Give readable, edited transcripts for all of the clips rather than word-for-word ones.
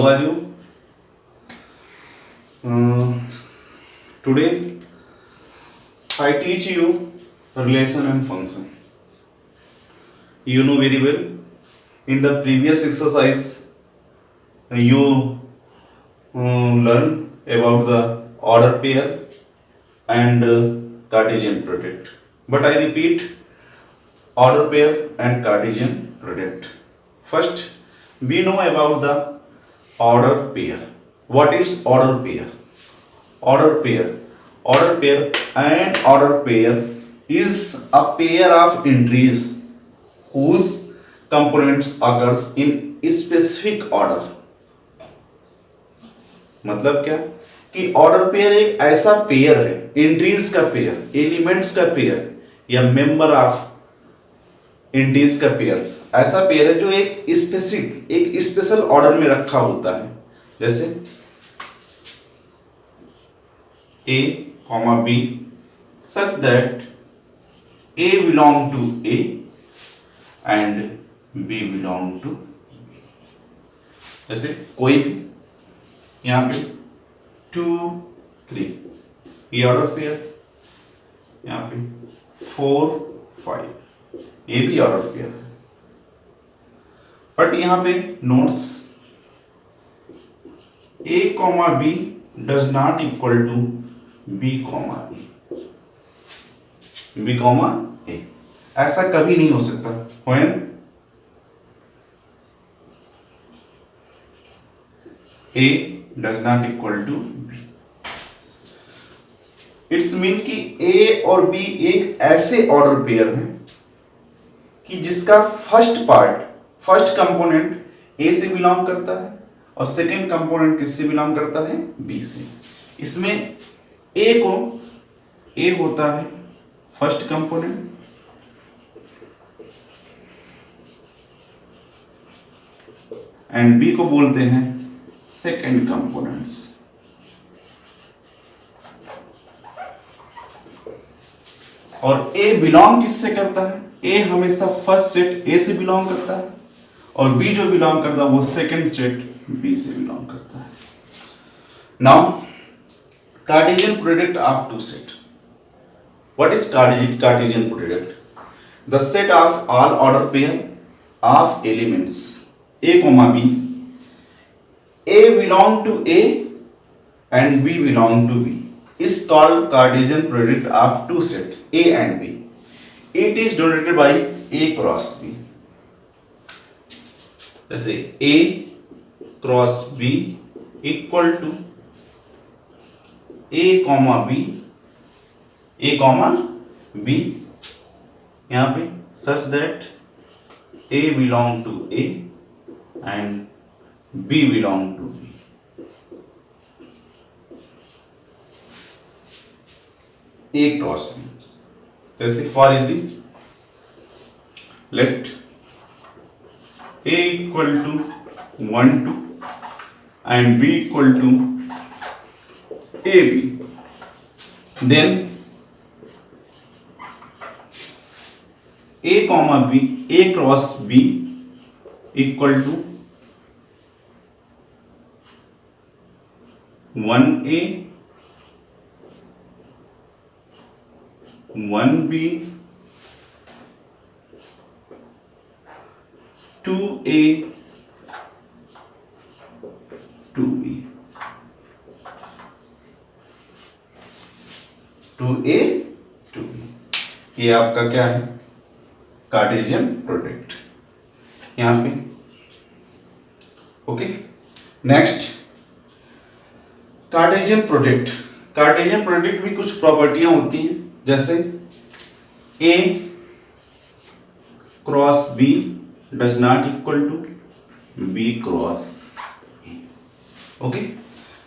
How are you? Today I teach you relation and function. You know very well, in the previous exercise you learn about the order pair and Cartesian product. But I repeat, order pair and Cartesian product. First, we know about the order pair. What is order pair? Order pair and order pair is a pair of entries whose components occurs in specific order. मतलब क्या कि order pair एक ऐसा pair है, entries का pair, elements का pair या member of entries का पेयर्स, ऐसा पेयर है जो एक स्पेशल ऑर्डर में रखा होता है. जैसे A, B such that A belong to A and B belong to B. जैसे कोई भी यहाँ पे 2, 3 ये ऑर्डर पेयर, यहाँ पे 4, 5 ये भी ऑर्डर पेयर है. बट यहाँ पे notes A, B does not equal to B, A. ऐसा कभी नहीं हो सकता. When A does not equal to B, it's mean कि A और B एक ऐसे ऑर्डर पेयर है कि जिसका फर्स्ट कंपोनेंट A से बिलोंग करता है और सेकंड कंपोनेंट किससे बिलोंग करता है? B से. इसमें A होता है फर्स्ट कंपोनेंट एंड B को बोलते हैं सेकंड कंपोनेंट्स. और A बिलोंग किससे करता है? A हमेशा फर्स्ट सेट A से बिलोंग करता है और B जो बिलोंग करता है वो सेकंड सेट B से बिलोंग करता है. Now Cartesian product of two set. What is Cartesian product? The set of all order pair of elements A, B. A belong to A and B belong to B is called Cartesian product of two set A and B. It is denoted by A cross B. जैसे A cross B equal to A, B यहाँ पे such that A belong to A and B belong to B. A cross B. जैसे for easy, let A equal to 1, 2 and B equal to AB. Then A, B, A cross B equal to 1A, 1B, 2A, 2B. 2A, 2B. ये आपका क्या है? Cartesian product यहाँ पे. Okay, next Cartesian product भी कुछ प्रॉपर्टियां होती हैं. जैसे A cross B does not equal to B cross A. Okay,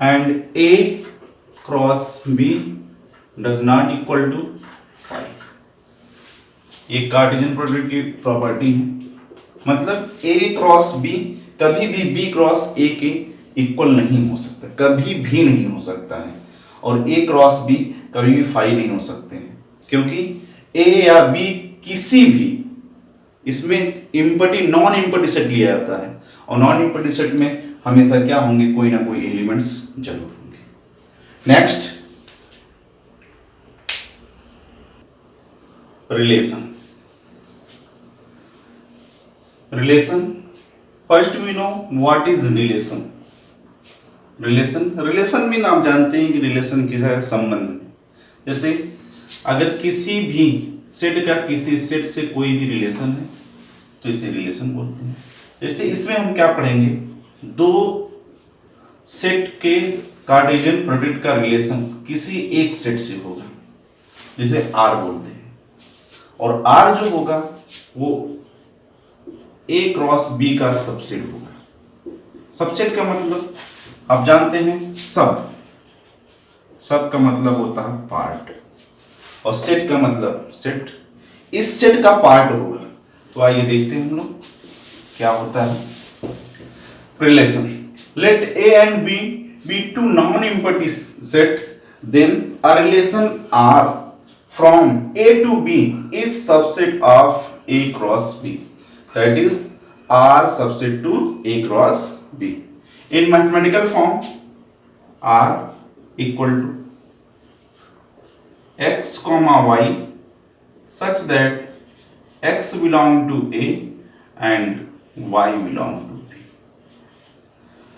and A cross B does not equal to 5. ये कार्टेशियन प्रोडक्ट की प्रॉपर्टी है. मतलब A क्रॉस B कभी भी B क्रॉस A के इक्वल नहीं हो सकता, कभी भी नहीं हो सकता है. और A क्रॉस B कभी भी 5 नहीं हो सकते हैं, क्योंकि A या B किसी भी इसमें नॉन इम्पटी सेट लिया जाता है और नॉन इम्पटी सेट में हमेशा क्या होंगे, कोई ना कोई एलिमेंट्स जरूर होंगे। Next, relation. Relation, first we know what is relation. Relation mean आप जानते हैं कि रिलेशन किस है, संबंध। जैसे अगर किसी भी सेट का किसी सेट से कोई भी रिलेशन है तो इसे रिलेशन बोलते हैं। जैसे इसमें हम क्या पढ़ेंगे, दो सेट के कार्टेशियन प्रोडक्ट का रिलेशन किसी एक सेट से होगा, जिसे आर बोलते हैं। और आर जो होगा वो ए क्रॉस बी का सबसेट होगा। सबसेट का मतलब आप जानते हैं, सब का मतलब होता है पार्ट, और सेट का मतलब सेट, इस सेट का पार्ट होगा। तो आइए देखते हैं हम लोग क्या होता है relation. Let A and B be two non empty set, then a relation R from A to B is subset of A cross B, that is R subset to A cross B. In mathematical form, R equal to x comma y such that x belong to A and y belong to B.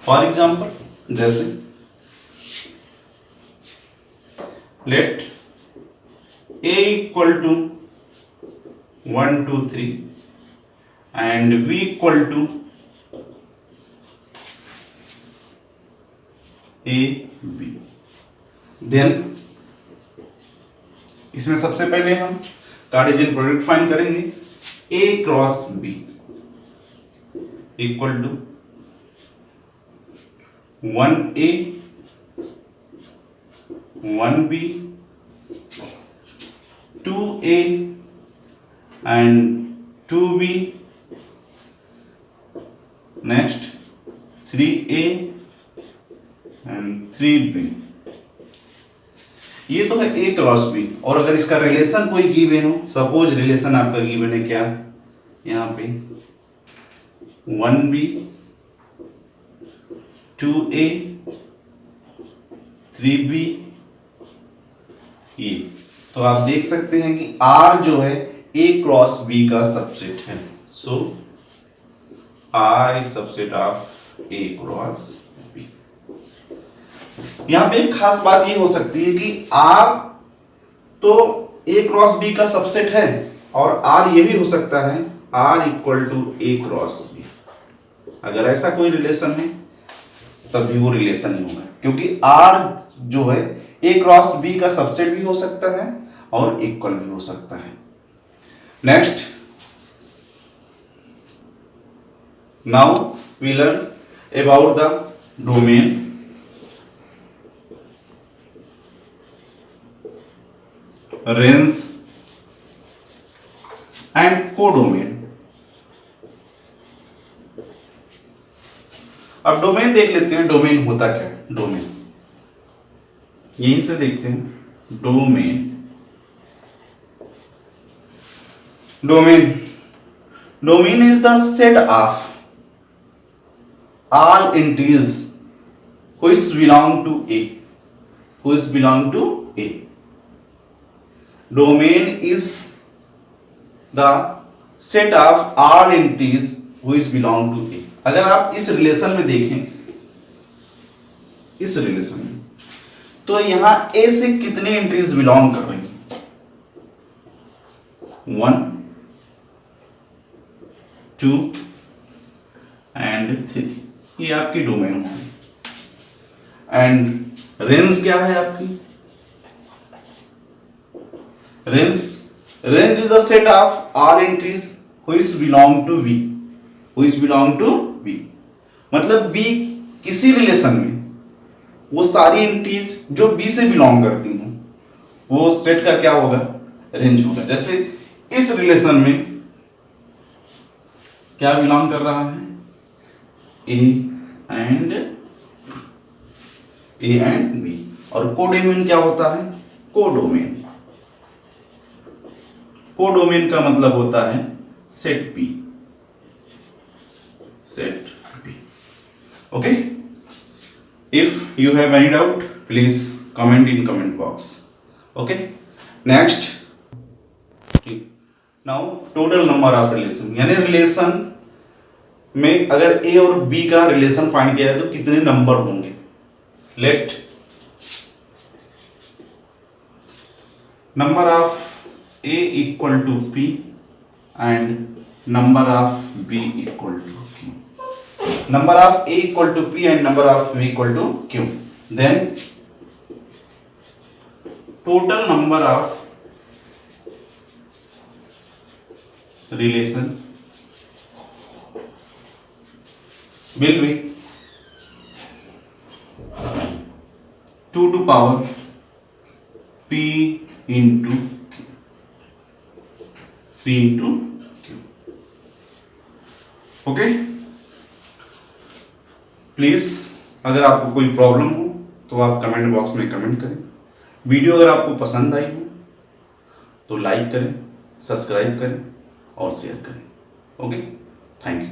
For example, जैसे let A equal to 1 2 3 and B equal to A B, then इसमें सबसे पहले हम Cartesian product find करेंगे। A cross B equal to 1A 1B 2A and 2B, next 3A and 3B। ये तो है A cross B। और अगर इसका रिलेशन कोई गिवन हो, सपोज रिलेशन आपका गिवन है क्या, यहाँ पे 1B 2A 3B, ये तो आप देख सकते हैं कि R जो है A क्रॉस B का सबसेट है। सो R is subset of A cross B। यहां पे एक खास बात ये हो सकती है कि R तो A क्रॉस B का सबसेट है, और R ये भी हो सकता है R equal to A cross B। अगर ऐसा कोई रिलेशन है तब भी वो रिलेशन ही होगा, क्योंकि R जो है A क्रॉस B का सबसेट भी हो सकता है और इक्वल भी हो सकता है। Next, now we learn about the domain. Range and codomain. अब डोमेन देख लेते हैं, डोमेन होता क्या है। डोमेन यहीं से देखते हैं। Domain is the set of all entities which belong to A, Domain is the set of all entities which belong to A। अगर आप इस रिलेशन में देखें, इस रिलेशन में, तो यहां A से कितने एंट्रीज बिलोंग कर रही हैं, 1 2 and 3, ये आपकी डोमेन होगी। एंड रेंज क्या है आपकी, range is the set of R entries which belong to B, मतलब बी किसी रिलेशन में वो सारी एंट्रीज जो बी से बिलोंग करती हैं वो सेट का क्या होगा, रेंज होगा। जैसे इस रिलेशन में क्या बिलोंग कर रहा है, ए एंड बी। और कोडोमेन क्या होता है, कोडोमेन का मतलब होता है set B. Okay, if you have any doubt, please comment in comment box. Okay, next, now total number of relation, यानी रिलेशन में अगर ए और बी का रिलेशन फाइंड किया जाए तो कितने नंबर होंगे. Let number of A equal to P and number of B equal to Q. Number of A equal to P and number of B equal to Q. Then total number of relation will be 2 to power P into Q. P into Q. Okay, please अगर आपको कोई problem हो तो आप comment box में comment करें. Video अगर आपको पसंद आई हो तो लाइक करें, सब्सक्राइब करें और शेयर करें. Okay, thank you.